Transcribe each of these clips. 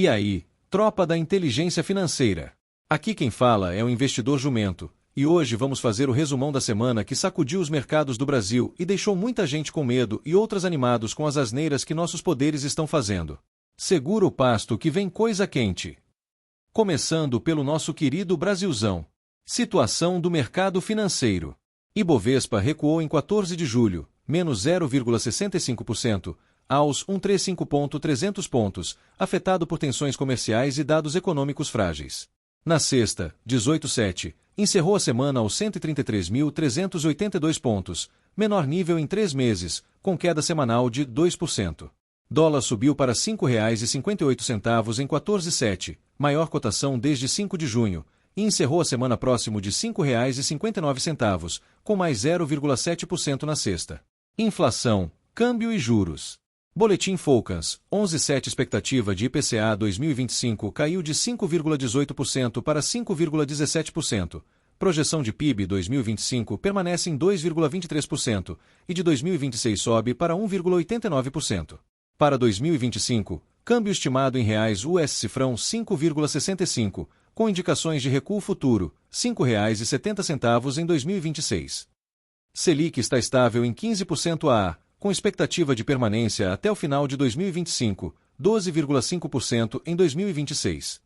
E aí, tropa da inteligência financeira? Aqui quem fala é o investidor jumento, e hoje vamos fazer o resumão da semana que sacudiu os mercados do Brasil e deixou muita gente com medo e outras animados com as asneiras que nossos poderes estão fazendo. Segura o pasto que vem coisa quente. Começando pelo nosso querido Brasilzão. Situação do mercado financeiro. Ibovespa recuou em 14 de julho, menos 0,65%, aos 135.300 pontos, afetado por tensões comerciais e dados econômicos frágeis. Na sexta, 18/7, encerrou a semana aos 133.382 pontos, menor nível em 3 meses, com queda semanal de 2%. Dólar subiu para R$ 5,58 em 14/7, maior cotação desde 5 de junho, e encerrou a semana próximo de R$ 5,59, com mais 0,7% na sexta. Inflação, câmbio e juros. Boletim Focus, 11/7 expectativa de IPCA 2025 caiu de 5,18% para 5,17%. Projeção de PIB 2025 permanece em 2,23% e de 2026 sobe para 1,89%. Para 2025, câmbio estimado em reais US cifrão 5,65, com indicações de recuo futuro, R$ 5,70 em 2026. Selic está estável em 15% a, com expectativa de permanência até o final de 2025, 12,5% em 2026.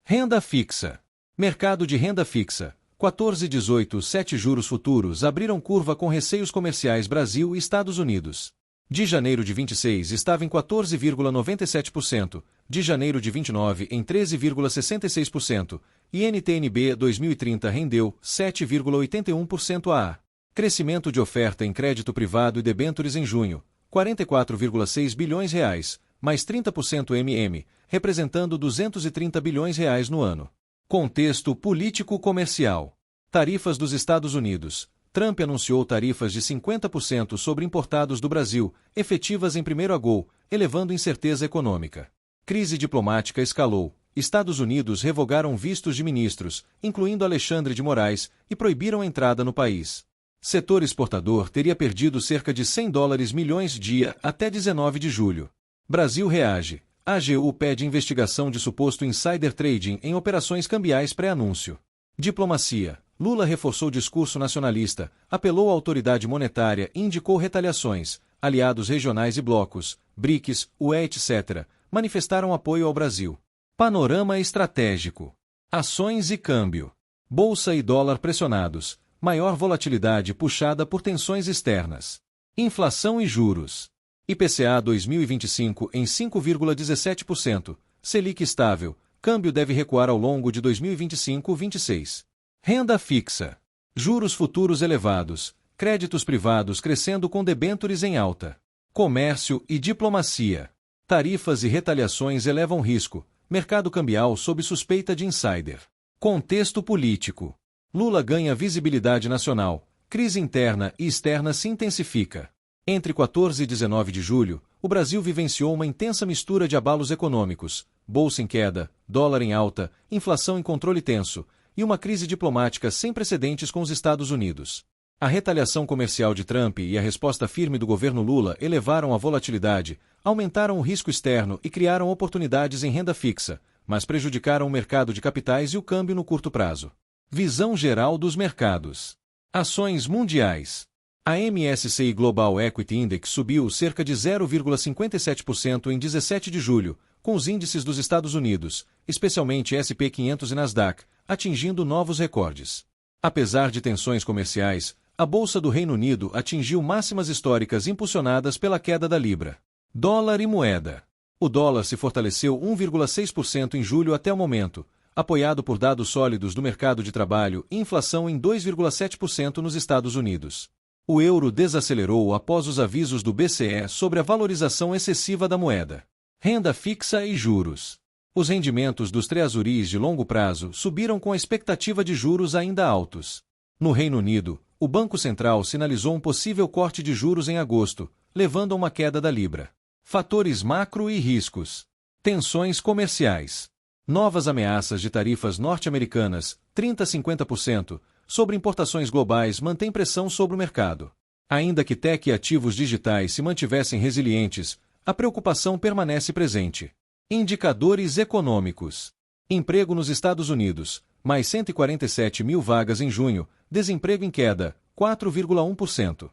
Renda fixa. Mercado de renda fixa. 14/18/7 juros futuros abriram curva com receios comerciais Brasil e Estados Unidos. De janeiro de 26 estava em 14,97%, de janeiro de 29 em 13,66% e NTNB 2030 rendeu 7,81% a. Crescimento de oferta em crédito privado e debêntures em junho, 44,6 bilhões reais, mais 30% representando 230 bilhões reais no ano. Contexto político-comercial. Tarifas dos Estados Unidos. Trump anunciou tarifas de 50% sobre importados do Brasil, efetivas em 1º agosto, elevando incerteza econômica. Crise diplomática escalou. Estados Unidos revogaram vistos de ministros, incluindo Alexandre de Moraes, e proibiram a entrada no país. Setor exportador teria perdido cerca de US$ 100 milhões dia até 19 de julho. Brasil reage. AGU pede investigação de suposto insider trading em operações cambiais pré-anúncio. Diplomacia. Lula reforçou discurso nacionalista, apelou à autoridade monetária e indicou retaliações. Aliados regionais e blocos, BRICS, UE, etc., manifestaram apoio ao Brasil. Panorama estratégico. Ações e câmbio. Bolsa e dólar pressionados. Maior volatilidade puxada por tensões externas. Inflação e juros. IPCA 2025 em 5,17%. Selic estável. Câmbio deve recuar ao longo de 2025-26. Renda fixa. Juros futuros elevados. Créditos privados crescendo com debêntures em alta. Comércio e diplomacia. Tarifas e retaliações elevam risco. Mercado cambial sob suspeita de insider. Contexto político. Lula ganha visibilidade nacional. Crise interna e externa se intensifica. Entre 14 e 19 de julho, o Brasil vivenciou uma intensa mistura de abalos econômicos, bolsa em queda, dólar em alta, inflação em controle tenso, e uma crise diplomática sem precedentes com os Estados Unidos. A retaliação comercial de Trump e a resposta firme do governo Lula elevaram a volatilidade, aumentaram o risco externo e criaram oportunidades em renda fixa, mas prejudicaram o mercado de capitais e o câmbio no curto prazo. Visão geral dos mercados. Ações mundiais. A MSCI Global Equity Index subiu cerca de 0,57% em 17 de julho, com os índices dos Estados Unidos, especialmente S&P 500 e Nasdaq, atingindo novos recordes. Apesar de tensões comerciais, a Bolsa do Reino Unido atingiu máximas históricas impulsionadas pela queda da Libra. Dólar e moeda. O dólar se fortaleceu 1,6% em julho até o momento, apoiado por dados sólidos do mercado de trabalho e inflação em 2,7% nos Estados Unidos. O euro desacelerou após os avisos do BCE sobre a valorização excessiva da moeda. Renda fixa e juros. Os rendimentos dos treasuris de longo prazo subiram com a expectativa de juros ainda altos. No Reino Unido, o Banco Central sinalizou um possível corte de juros em agosto, levando a uma queda da Libra. Fatores macro e riscos. Tensões comerciais. Novas ameaças de tarifas norte-americanas, 30% a 50%, sobre importações globais mantém pressão sobre o mercado. Ainda que tech e ativos digitais se mantivessem resilientes, a preocupação permanece presente. Indicadores econômicos. Emprego nos Estados Unidos, mais 147 mil vagas em junho, desemprego em queda, 4,1%.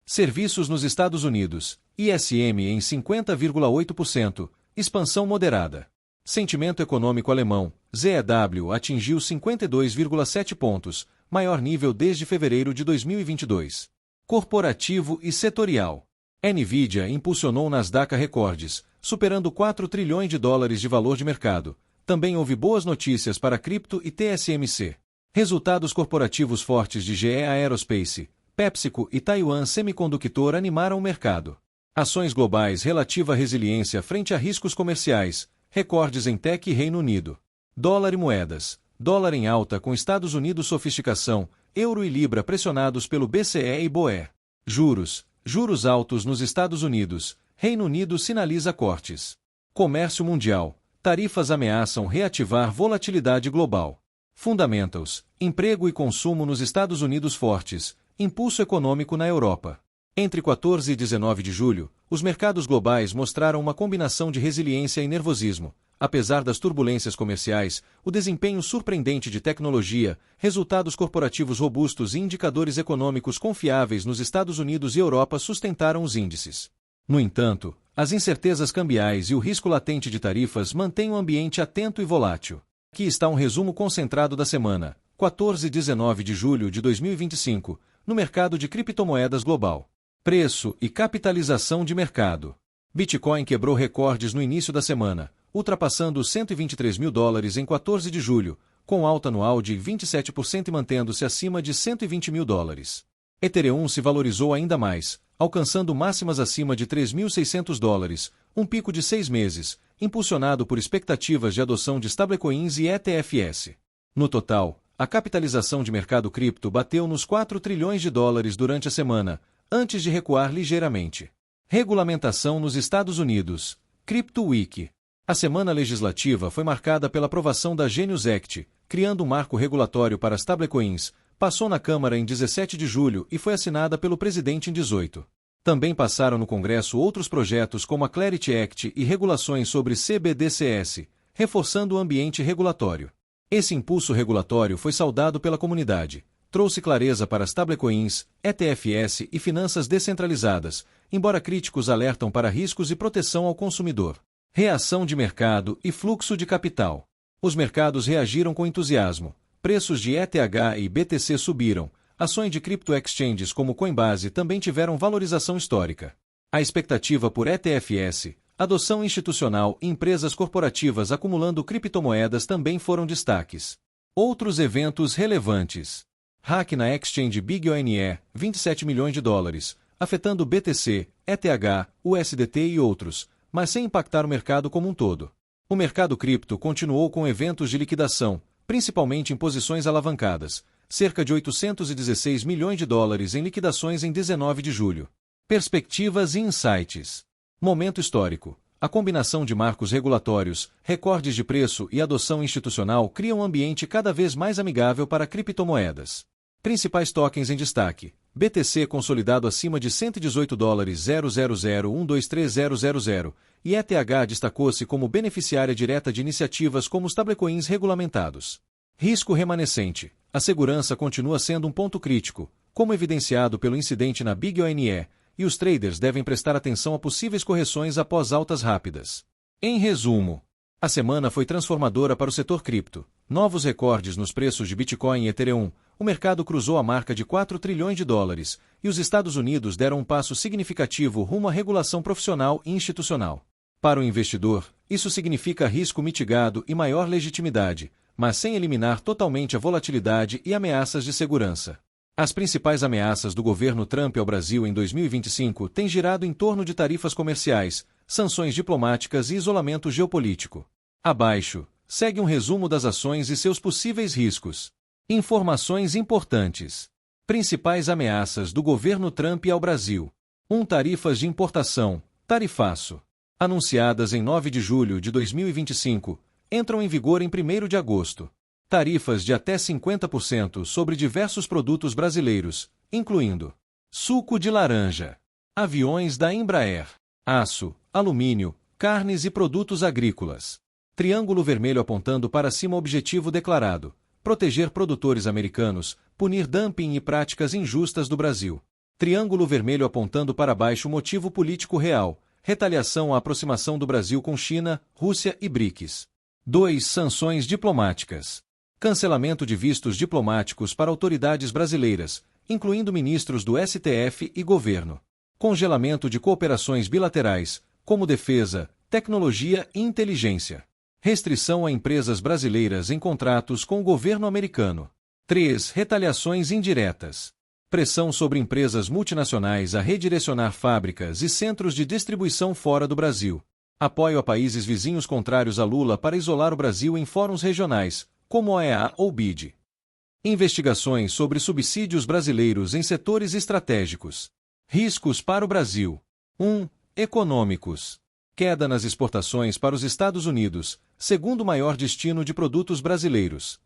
Serviços nos Estados Unidos, ISM em 50,8%, expansão moderada. Sentimento econômico alemão, ZEW, atingiu 52,7 pontos, maior nível desde fevereiro de 2022. Corporativo e setorial. Nvidia impulsionou Nasdaq a recordes, superando 4 trilhões de dólares de valor de mercado. Também houve boas notícias para cripto e TSMC. Resultados corporativos fortes de GE Aerospace, PepsiCo e Taiwan Semiconductor animaram o mercado. Ações globais relativa à resiliência frente a riscos comerciais, recordes em Tech e Reino Unido. Dólar e moedas. Dólar em alta com Estados Unidos sofisticação, euro e libra pressionados pelo BCE e BOE. Juros altos nos Estados Unidos, Reino Unido sinaliza cortes. Comércio mundial. Tarifas ameaçam reativar volatilidade global. Fundamentals. Emprego e consumo nos Estados Unidos fortes. Impulso econômico na Europa. Entre 14 e 19 de julho, os mercados globais mostraram uma combinação de resiliência e nervosismo. Apesar das turbulências comerciais, o desempenho surpreendente de tecnologia, resultados corporativos robustos e indicadores econômicos confiáveis nos Estados Unidos e Europa sustentaram os índices. No entanto, as incertezas cambiais e o risco latente de tarifas mantêm o ambiente atento e volátil. Aqui está um resumo concentrado da semana, 14 e 19 de julho de 2025, no mercado de criptomoedas global. Preço e capitalização de mercado. Bitcoin quebrou recordes no início da semana, ultrapassando os 123 mil dólares em 14 de julho, com alta anual de 27% e mantendo-se acima de 120 mil dólares. Ethereum se valorizou ainda mais, alcançando máximas acima de 3.600 dólares, um pico de 6 meses, impulsionado por expectativas de adoção de stablecoins e ETFs. No total, a capitalização de mercado cripto bateu nos 4 trilhões de dólares durante a semana, antes de recuar ligeiramente. Regulamentação nos Estados Unidos. Crypto Week. A semana legislativa foi marcada pela aprovação da Genius Act, criando um marco regulatório para stablecoins, passou na Câmara em 17 de julho e foi assinada pelo presidente em 18. Também passaram no Congresso outros projetos como a Clarity Act e regulações sobre CBDCs, reforçando o ambiente regulatório. Esse impulso regulatório foi saudado pela comunidade, trouxe clareza para stablecoins, ETFs e finanças descentralizadas, embora críticos alertam para riscos e proteção ao consumidor. Reação de mercado e fluxo de capital. Os mercados reagiram com entusiasmo. Preços de ETH e BTC subiram. Ações de cripto exchanges como Coinbase também tiveram valorização histórica. A expectativa por ETFs, adoção institucional e empresas corporativas acumulando criptomoedas também foram destaques. Outros eventos relevantes. Hack na exchange BigONE, 27 milhões de dólares, afetando BTC, ETH, USDT e outros, mas sem impactar o mercado como um todo. O mercado cripto continuou com eventos de liquidação, principalmente em posições alavancadas, cerca de 816 milhões de dólares em liquidações em 19 de julho. Perspectivas e insights. Momento histórico. A combinação de marcos regulatórios, recordes de preço e adoção institucional cria um ambiente cada vez mais amigável para criptomoedas. Principais tokens em destaque. BTC consolidado acima de 118 dólares 000123000 e ETH destacou-se como beneficiária direta de iniciativas como stablecoins regulamentados. Risco remanescente. A segurança continua sendo um ponto crítico, como evidenciado pelo incidente na BigONE, e os traders devem prestar atenção a possíveis correções após altas rápidas. Em resumo, a semana foi transformadora para o setor cripto. Novos recordes nos preços de Bitcoin e Ethereum, o mercado cruzou a marca de 4 trilhões de dólares, e os Estados Unidos deram um passo significativo rumo à regulação profissional e institucional. Para o investidor, isso significa risco mitigado e maior legitimidade, mas sem eliminar totalmente a volatilidade e ameaças de segurança. As principais ameaças do governo Trump ao Brasil em 2025 têm girado em torno de tarifas comerciais, sanções diplomáticas e isolamento geopolítico. Abaixo, segue um resumo das ações e seus possíveis riscos. Informações importantes. Principais ameaças do governo Trump ao Brasil. 1. Tarifas de importação, tarifaço. Anunciadas em 9 de julho de 2025, entram em vigor em 1º de agosto. Tarifas de até 50% sobre diversos produtos brasileiros, incluindo suco de laranja, aviões da Embraer, aço, alumínio, carnes e produtos agrícolas. Triângulo vermelho apontando para cima. Objetivo declarado: proteger produtores americanos, punir dumping e práticas injustas do Brasil. Triângulo vermelho apontando para baixo. Motivo político real: retaliação à aproximação do Brasil com China, Rússia e BRICS. 2. Sanções diplomáticas. Cancelamento de vistos diplomáticos para autoridades brasileiras, incluindo ministros do STF e governo. Congelamento de cooperações bilaterais, como defesa, tecnologia e inteligência. Restrição a empresas brasileiras em contratos com o governo americano. 3. Retaliações indiretas. Pressão sobre empresas multinacionais a redirecionar fábricas e centros de distribuição fora do Brasil. Apoio a países vizinhos contrários a Lula para isolar o Brasil em fóruns regionais, como a EA ou BID. Investigações sobre subsídios brasileiros em setores estratégicos. Riscos para o Brasil. 1. Econômicos. Queda nas exportações para os Estados Unidos, segundo maior destino de produtos brasileiros.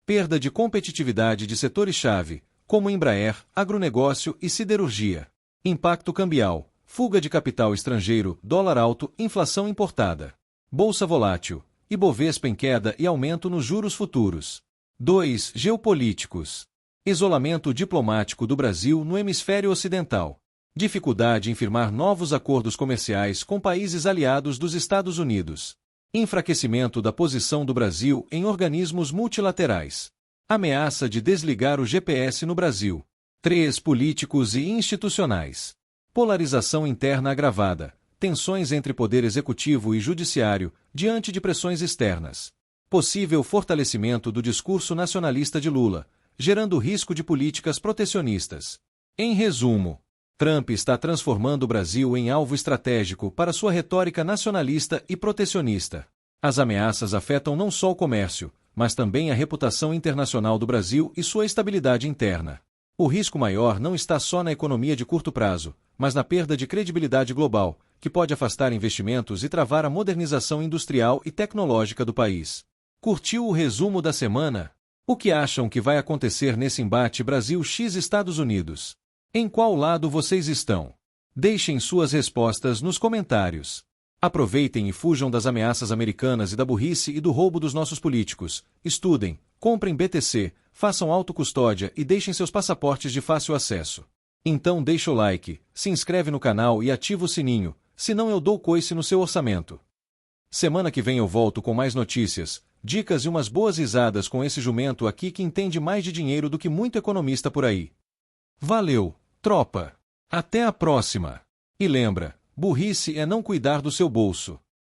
Perda de competitividade de setores-chave, como Embraer, agronegócio e siderurgia. Impacto cambial, fuga de capital estrangeiro, dólar alto, inflação importada. Bolsa volátil, Ibovespa em queda e aumento nos juros futuros. 2. Geopolíticos. Isolamento diplomático do Brasil no hemisfério ocidental. Dificuldade em firmar novos acordos comerciais com países aliados dos Estados Unidos. Enfraquecimento da posição do Brasil em organismos multilaterais. Ameaça de desligar o GPS no Brasil. 3. Políticos e institucionais. Polarização interna agravada. Tensões entre poder executivo e judiciário, diante de pressões externas. Possível fortalecimento do discurso nacionalista de Lula, gerando risco de políticas protecionistas. Em resumo, Trump está transformando o Brasil em alvo estratégico para sua retórica nacionalista e protecionista. As ameaças afetam não só o comércio, mas também a reputação internacional do Brasil e sua estabilidade interna. O risco maior não está só na economia de curto prazo, mas na perda de credibilidade global, que pode afastar investimentos e travar a modernização industrial e tecnológica do país. Curtiu o resumo da semana? O que acham que vai acontecer nesse embate Brasil x Estados Unidos? Em qual lado vocês estão? Deixem suas respostas nos comentários. Aproveitem e fujam das ameaças americanas e da burrice e do roubo dos nossos políticos. Estudem, comprem BTC, façam autocustódia e deixem seus passaportes de fácil acesso. Então deixa o like, se inscreve no canal e ativa o sininho, senão eu dou coice no seu orçamento. Semana que vem eu volto com mais notícias, dicas e umas boas risadas com esse jumento aqui que entende mais de dinheiro do que muito economista por aí. Valeu, tropa! Até a próxima! E lembra, burrice é não cuidar do seu bolso.